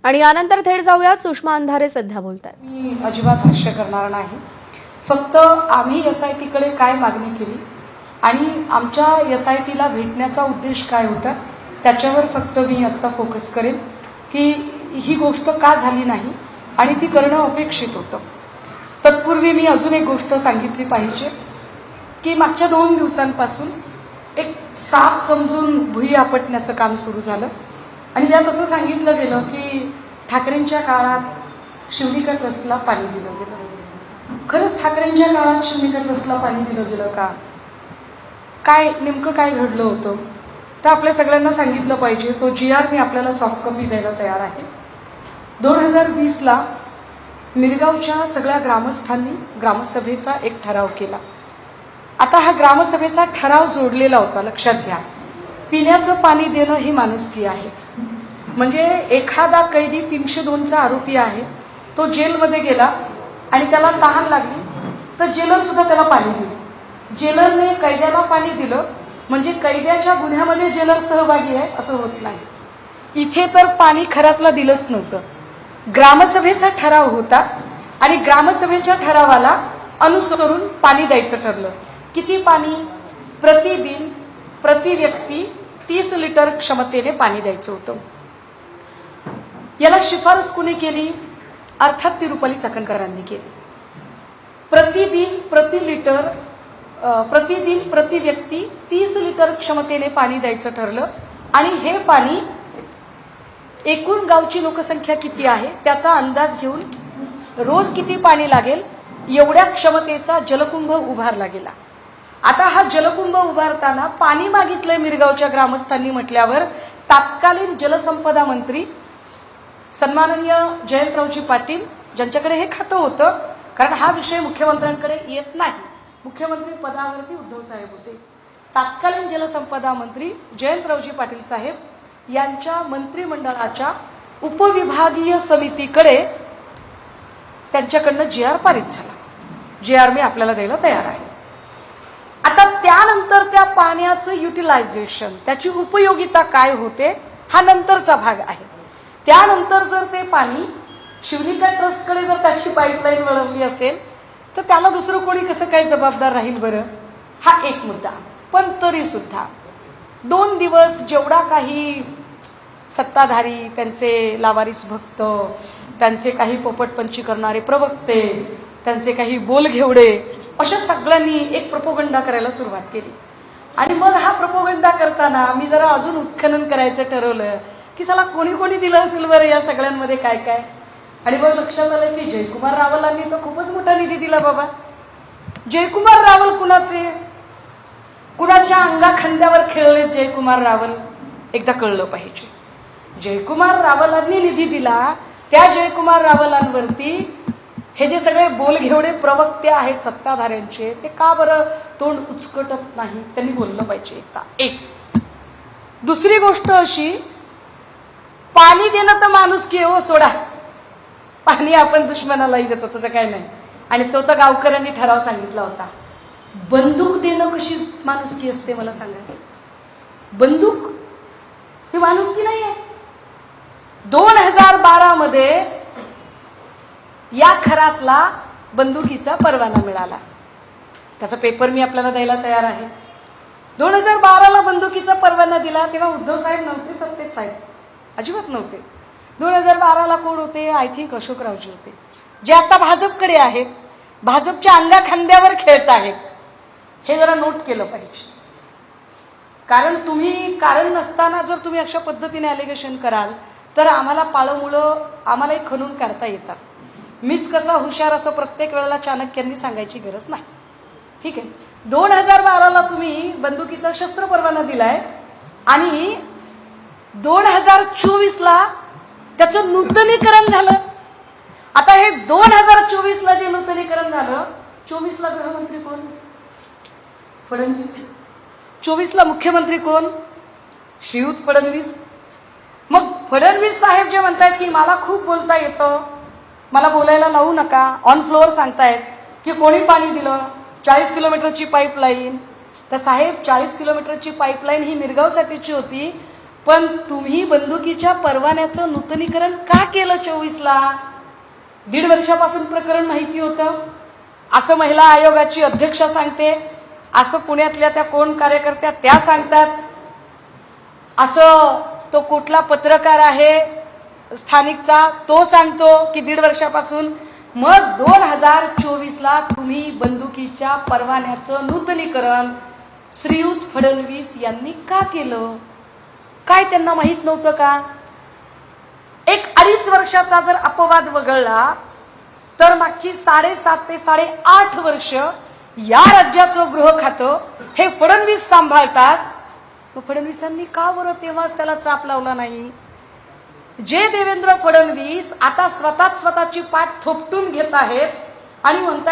आणि यानंतर थेट जाऊयात सुषमा अंधारे सध्या बोलतात। मी अजिबात भाष्य करणार नाही। फक्त आम्ही SIT कडे काय मागणी केली आणि आमच्या SIT ला भेटण्याचा उद्देश काय होता त्याच्यावर फक्त मी आता फोकस करेन की ही गोष्ट का झाली नाही आणि ती करणं अपेक्षित होतं। तत्पूर्वी मी अजून एक गोष्ट सांगितली पाहिजे की मागच्या 2 दिवसांपासून एक साप समजून भुई आपटण्याचं काम सुरू झालं आणि ज्यात असं सांगितलं गेलं की ठाकरेंच्या काळात शिवलिका ट्रस्टला पाणी दिलं गेलं। खरंच ठाकरेंच्या काळात शिवलिका ट्रस्टला पाणी दिलं गेलं का? काय नेमकं काय घडलं होतं तर आपल्या सगळ्यांना सांगितलं पाहिजे। तो GR मी आपल्याला सॉफ्ट कॉपी द्यायला तयार आहे। 2020 ला मिरगावच्या सगळ्या ग्रामस्थांनी ग्रामसभेचा एक ठराव केला। आता हा ग्रामसभेचा ठराव जोडलेला होता, लक्षात घ्या। पिण्याचं पाणी देणं ही माणुसकी आहे। म्हणजे एखादा कैदी 302 चा आरोपी आहे, तो जेलमध्ये गेला आणि त्याला तहान लागली तर जेलर सुद्धा त्याला पाणी दिलं। जेलरने कैद्याला पाणी दिलं म्हणजे कैद्याच्या गुन्ह्यामध्ये जेलर सहभागी आहे असं होत नाही। इथे तर पाणी खऱ्यातला दिलंच नव्हतं। ग्रामसभेचा ठराव होता आणि ग्रामसभेच्या ठरावाला अनुसरून पाणी द्यायचं ठरलं। किती पाणी? प्रतिदिन प्रति व्यक्ती 30 लिटर क्षमतेने पाणी द्यायचं होतं। याला शिफारस कोणी केली? अर्थात तिरुपती चाकणकरांनी केली। प्रतिदिन प्रति व्यक्ती 30 लिटर क्षमतेने पाणी द्यायचं ठरलं आणि हे पाणी एकूण गावची लोकसंख्या किती आहे त्याचा अंदाज घेऊन रोज किती पाणी लागेल एवढ्या क्षमतेचा जलकुंभ उभारला गेला। आता हा जलकुंभ उभारताना पाणी मागितलंय मिरगावच्या ग्रामस्थांनी म्हटल्यावर तत्कालीन जलसंपदा मंत्री सन्माननीय जयंतरावजी पाटील ज्यांच्याकडे हे खातं होतं, कारण हा विषय मुख्यमंत्र्यांकडे येत नाही, मुख्यमंत्री पदावरती उद्धव साहेब होते, तत्कालीन जलसंपदा मंत्री जयंतरावजी पाटील साहेब यांच्या मंत्रिमंडळाच्या उपविभागीय समितीकडे त्यांच्याकडनं GR पारित झाला। GR मी आपल्याला द्यायला तयार आहे। आता त्यानंतर त्या पाण्याचं युटिलायझेशन, त्याची उपयोगिता काय होते हा नंतरचा भाग आहे। त्यानंतर जर ते पाणी शिवलिका ट्रस्टकडे जर त्याची पाईपलाईन वळवली असेल तर त्याला दुसरं कोणी कसं काय जबाबदार राहील बरं? हा एक मुद्दा। पण तरी सुद्धा 2 दिवस जेवढा काही सत्ताधारी, त्यांचे लावारिस भक्त, त्यांचे काही पोपटपंची करणारे प्रवक्ते, त्यांचे काही बोलघेवडे, अशा सगळ्यांनी एक प्रोपोगंडा करायला सुरुवात केली। आणि मग हा प्रोपोगंडा करताना मी जरा अजून उत्खनन करायचं ठरवलं की चला कोणी कोणी दिलं असेल बरं या सगळ्यांमध्ये काय काय। आणि मग लक्षात आलं की जयकुमार रावलांनी तर खूपच मोठा निधी दिला बाबा। जयकुमार रावल कुणाचे? कुणाच्या अंगाखांद्यावर खेळले जयकुमार रावल? एकदा कळलं पाहिजे। जयकुमार रावलांनी निधी दिला, त्या जयकुमार रावलांवरती हे जे सगळे बोलघेवडे प्रवक्ते आहेत सत्ताधाऱ्यांचे, ते का बरं तोंड उचकटत नाही? त्यांनी बोललं पाहिजे एकदा। एक दुसरी गोष्ट अशी, पाणी देणं तर माणुसकी आहे हो, सोडा। पाणी आपण दुश्मनालाही देतो, तसं काय नाही। आणि तो तर गावकऱ्यांनी ठराव सांगितला होता। बंदूक देणं कशी माणुसकी असते मला सांगा? बंदूक ही माणुसकी नाही आहे। 2012 मध्ये या खरातला बंदुकीचा परवाना मिळाला। त्याचा पेपर मी आपल्याला द्यायला तयार आहे। 2012 ला बंदुकीचा परवाना दिला तेव्हा उद्धव साहेब नव्हते सत्तेत, साहेब अजिबात नव्हते। 2012 ला कोण होते? आय थिंक अशोकरावजी होते, जे आता भाजपकडे आहेत, भाजपच्या अंगाखांद्यावर खेळत आहेत। हे जरा नोट केलं पाहिजे। कारण तुम्ही कारण नसताना जर तुम्ही अशा पद्धतीने ॲलिगेशन कराल तर आम्हाला पाळमुळं आम्हालाही खणून काढता येतात। मीच कसा हुशार असं प्रत्येक वेळेला चाणक्यांनी सांगायची गरज नाही, ठीक आहे। 2012 ला तुम्ही बंदुकीचा शस्त्र परवाना दिलाय आणि 2024 ला त्याचं नूतनीकरण झालं। आता हे 2024 ला जे नूतनीकरण झालं, 24 ला गृहमंत्री कोण? फडणवीस। 24 ला मुख्यमंत्री कोण? श्रीयुत फडणवीस। मग फडणवीस साहेब जे म्हणतात की मला खूप बोलता येतं, मला बोलायला लावू नका, ऑन फ्लोअर सांगतायत की कोणी पाणी दिलं, 40 किलोमीटरची पाईपलाईन। तर साहेब 40 किलोमीटरची पाईपलाईन ही मिरगावसाठीची होती, पण तुम्ही बंदुकीच्या परवान्याचं नूतनीकरण का केलं 24ला? 1.5 वर्षापासून प्रकरण माहिती होतं, असं महिला आयोगाची अध्यक्षा सांगते, असं पुण्यातल्या त्या कोण कार्यकर्त्या त्या सांगतात, असं तो कुठला पत्रकार आहे स्थानिकचा तो सांगतो की 1.5 वर्षापासून. मग 2024ला तुम्ही बंदुकीच्या परवान्याचं नूतनीकरण श्रीयुत फडणवीस यांनी का केलं? काय त्यांना माहित नव्हतं का? 1-2.5 वर्षाचा जर अपवाद वगळला तर मागची 7.5 ते 8.5 वर्ष या राज्याचं गृह खातं हे फडणवीस सांभाळतात. मग फडणवीसांनी का बरं तेव्हाच त्याला चाप लावला नाही? जे देवेंद्र फडणवीस आता स्वतःची पाठ थोपटून घेत आहेत आणि म्हणतात